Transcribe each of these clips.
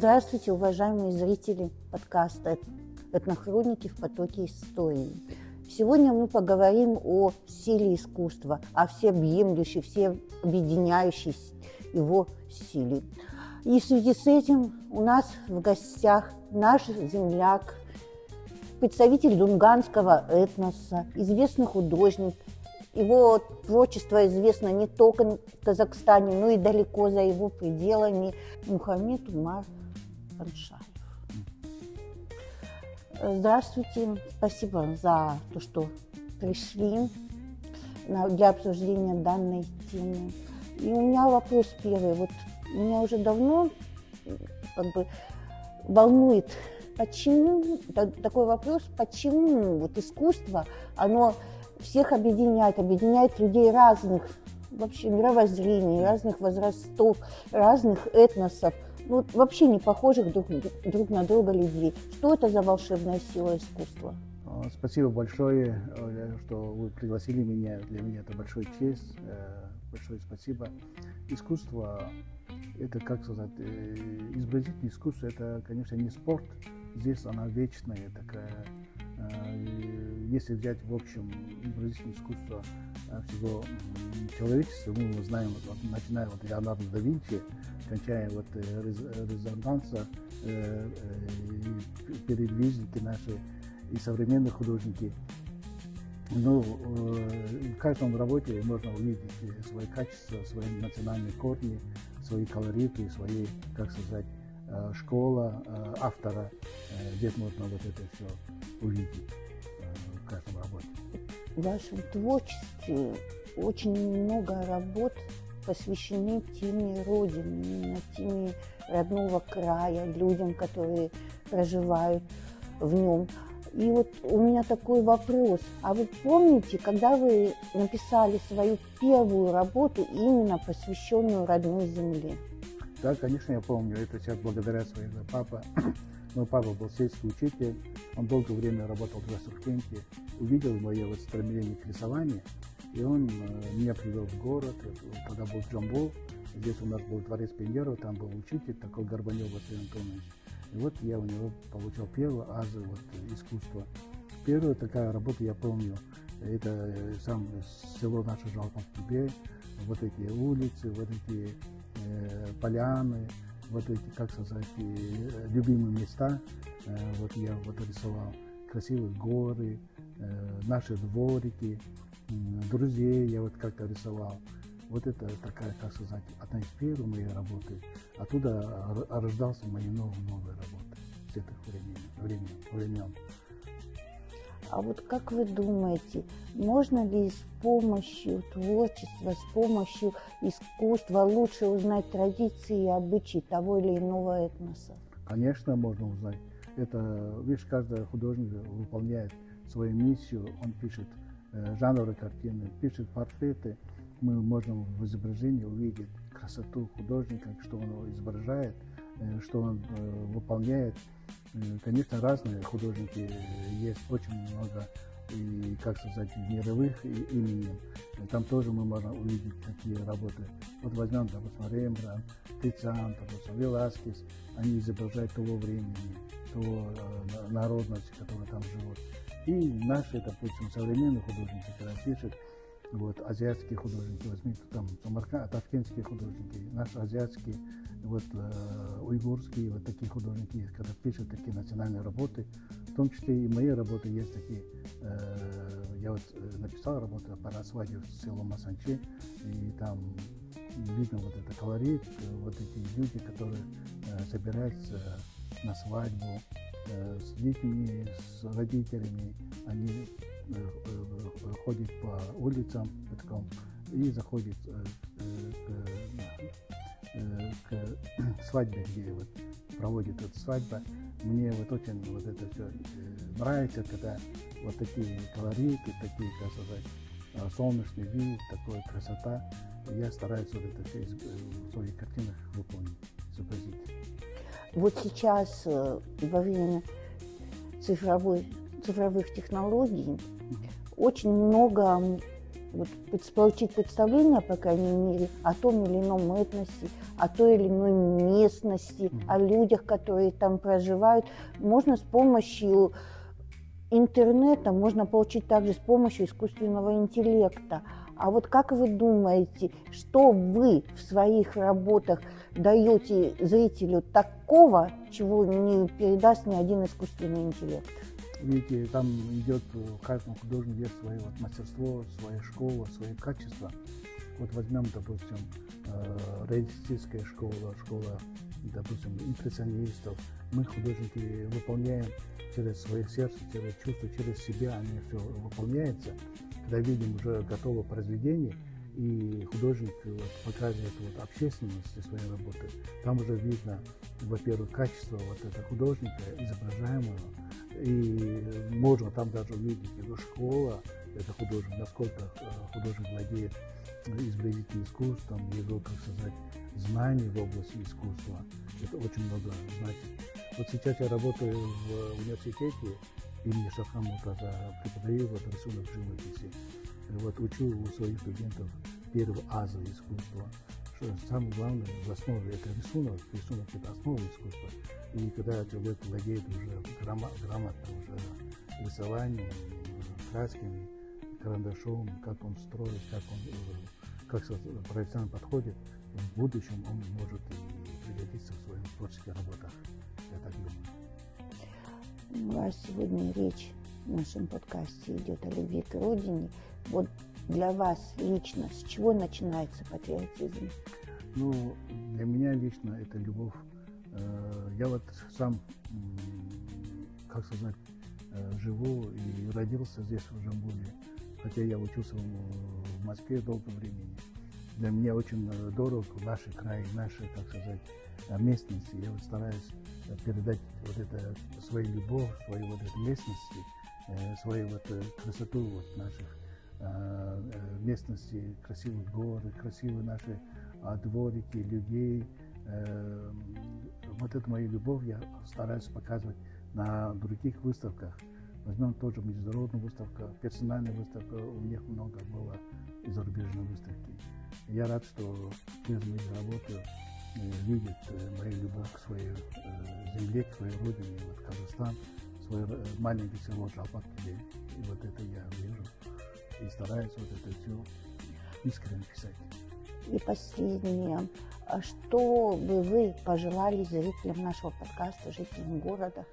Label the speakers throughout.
Speaker 1: Здравствуйте, уважаемые зрители подкаста «Этнохроники в потоке истории». Сегодня мы поговорим о силе искусства, о всеобъемлющей, всеобъединяющей его силе. И в связи с этим у нас в гостях наш земляк, представитель дунганского этноса, известный художник. Его творчество известно не только в Казахстане, но и далеко за его пределами. Мухаммед Умар Паншаев. Здравствуйте, спасибо за то, что пришли для обсуждения данной темы. И у меня вопрос первый. Вот меня уже давно волнует, почему, такой вопрос, почему вот искусство, оно всех объединяет людей разных вообще мировоззрений, разных возрастов, разных этносов, ну, вообще не похожих друг на друга людей. Что это за волшебная сила искусства?
Speaker 2: Спасибо большое, что вы пригласили меня. Для меня это большая честь. Большое спасибо. Искусство, это, как сказать, изобразительное искусство, это, конечно, не спорт. Здесь она вечная такая. Если взять в общем изобразительное искусство всего человечества, мы знаем, вот, начиная от Леонардо да Винчи, кончая вот Резонанса, передвижники наши и современные художники. Ну, в каждом работе можно увидеть свои качества, свои национальные корни, свои колориты, свои, как сказать, школа автора. Здесь можно вот это все увидеть в каждом работе.
Speaker 1: В вашем творчестве очень много работ посвящены теме Родины, именно теме родного края, людям, которые проживают в нем. И вот у меня такой вопрос. А вы помните, когда вы написали свою первую работу, именно посвященную родной земле?
Speaker 2: Да, конечно, я помню. Это сейчас благодаря своему папе. Мой папа был сельский учитель. Он долгое время работал в Астраханке. Увидел мое вот стремление к рисованию. И он меня привел в город. Тогда был Джамбул. Здесь у нас был дворец пионеров. Там был учитель, такой Горбанев Василий Антонович. И вот я у него получил первую азы вот, искусства. Первая такая работа, я помню, это сам село наше Жалпан-Кибе. Вот эти улицы, вот эти поляны, вот эти, как сказать, любимые места. Вот я вот рисовал красивые горы, наши дворики, друзей я вот как-то рисовал. Вот это такая, как сказать, одна из первых моих работ. Оттуда рождался мои новые работы с этих времен.
Speaker 1: А вот как вы думаете, можно ли с помощью творчества, с помощью искусства лучше узнать традиции и обычаи того или иного этноса?
Speaker 2: Конечно, можно узнать. Это, видишь, каждый художник выполняет свою миссию. Он пишет жанры картины, пишет портреты. Мы можем в изображении увидеть красоту художника, что он изображает, что он выполняет. Конечно, разные художники есть, очень много, и, как сказать, мировых имен. Там тоже мы можем увидеть такие работы. Вот возьмем, допустим, Рембрандт, Тициан, допустим, Веласкес. Они изображают того времени, того народности, которая там живут. И наши, допустим, современные художники, когда пишут, вот, азиатские художники, возьмите там ташкентские художники, наши азиатские, вот, уйгурские, вот такие художники, когда пишут такие национальные работы, в том числе и мои работы есть такие. Я вот написал работу по свадьбе в село Масанчи, и там видно вот это колорит, вот эти люди, которые собираются на свадьбу с детьми, с родителями, они ходит по улицам и заходит к свадьбе, где вот проводит эту свадьбу. Мне вот очень вот это все нравится, когда вот такие колориты, такие, как сказать, солнечный вид, такая красота. Я стараюсь вот это все в своих картинах выполнить, изобразить.
Speaker 1: Вот сейчас во время цифровых технологий очень много вот, получить представление, по крайней мере, о том или ином этносе, о той или иной местности, о людях, которые там проживают, можно с помощью интернета, можно получить также с помощью искусственного интеллекта. А вот как вы думаете, что вы в своих работах даете зрителю такого, чего не передаст ни один искусственный интеллект?
Speaker 2: Видите, там идет, в каждом художнике есть свое вот мастерство, своя школа, свои качества. Вот возьмем, допустим, реалистическая школа, допустим, импрессионистов. Мы, художники, выполняем через свое сердце, через чувства, через себя, они все выполняется. Когда видим уже готовое произведение, и художник вот показывает вот общественности своей работы, там уже видно, во-первых, качество вот этого художника, изображаемого, и можно там даже увидеть его школа, это художник, насколько художник владеет изобразительным искусством, его, как сказать, знаний в области искусства. Это очень много значит. Вот сейчас я работаю в университете имени Шавката Муртаза, преподаю вот рисунок живописи. Вот учу у своих студентов первую азы искусства. Что самое главное в основе это рисунок это основа искусства. И когда человек владеет уже грамотно уже рисованием, красками, карандашом, как он строит, как профессионально подходит, в будущем он может и пригодиться в своих творческих работах. Я так думаю.
Speaker 1: У вас сегодня речь в нашем подкасте идет о любви к родине. Вот для вас лично с чего начинается патриотизм?
Speaker 2: Ну, для меня лично это любовь. Я вот сам, как сказать, живу и родился здесь, в Жамбуле, хотя я учился в Москве долгое время. Для меня очень дорог наши краи, наши, так сказать, местности. Я вот стараюсь передать вот это свою любовь, свою вот эту местности, свою вот красоту вот наших местностей, красивые горы, красивые наши дворики, людей. Вот эту мою любовь я стараюсь показывать на других выставках. Возьмем тоже международную выставку, персональную выставку, у них много было и зарубежной выставки. Я рад, что через мою работу видят мою любовь к своей земле, к своей родине, вот Казахстан, свой маленький село Жалпак-Киле. И вот это я вижу и стараюсь вот это все искренне писать.
Speaker 1: И последнее. Что бы вы пожелали зрителям нашего подкаста, жителям города?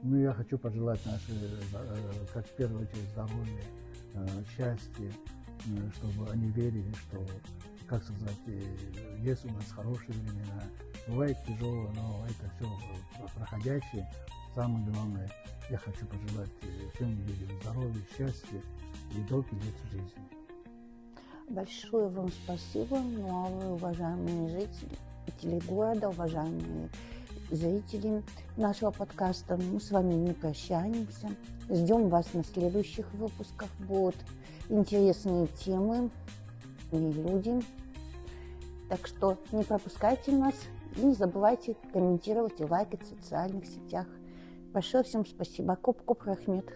Speaker 2: Ну, я хочу пожелать как в первую очередь, здоровья, счастья, чтобы они верили, что, как сказать, есть у нас хорошие времена, бывает тяжело, но это все проходящее. Самое главное, я хочу пожелать всем людям здоровья, счастья и долгих лет жизни.
Speaker 1: Большое вам спасибо. Ну а вы, уважаемые жители города, уважаемые зрители нашего подкаста, мы с вами не прощаемся. Ждем вас на следующих выпусках. Будут интересные темы и люди. Так что не пропускайте нас и не забывайте комментировать и лайкать в социальных сетях. Большое всем спасибо. Коп-коп рахмет.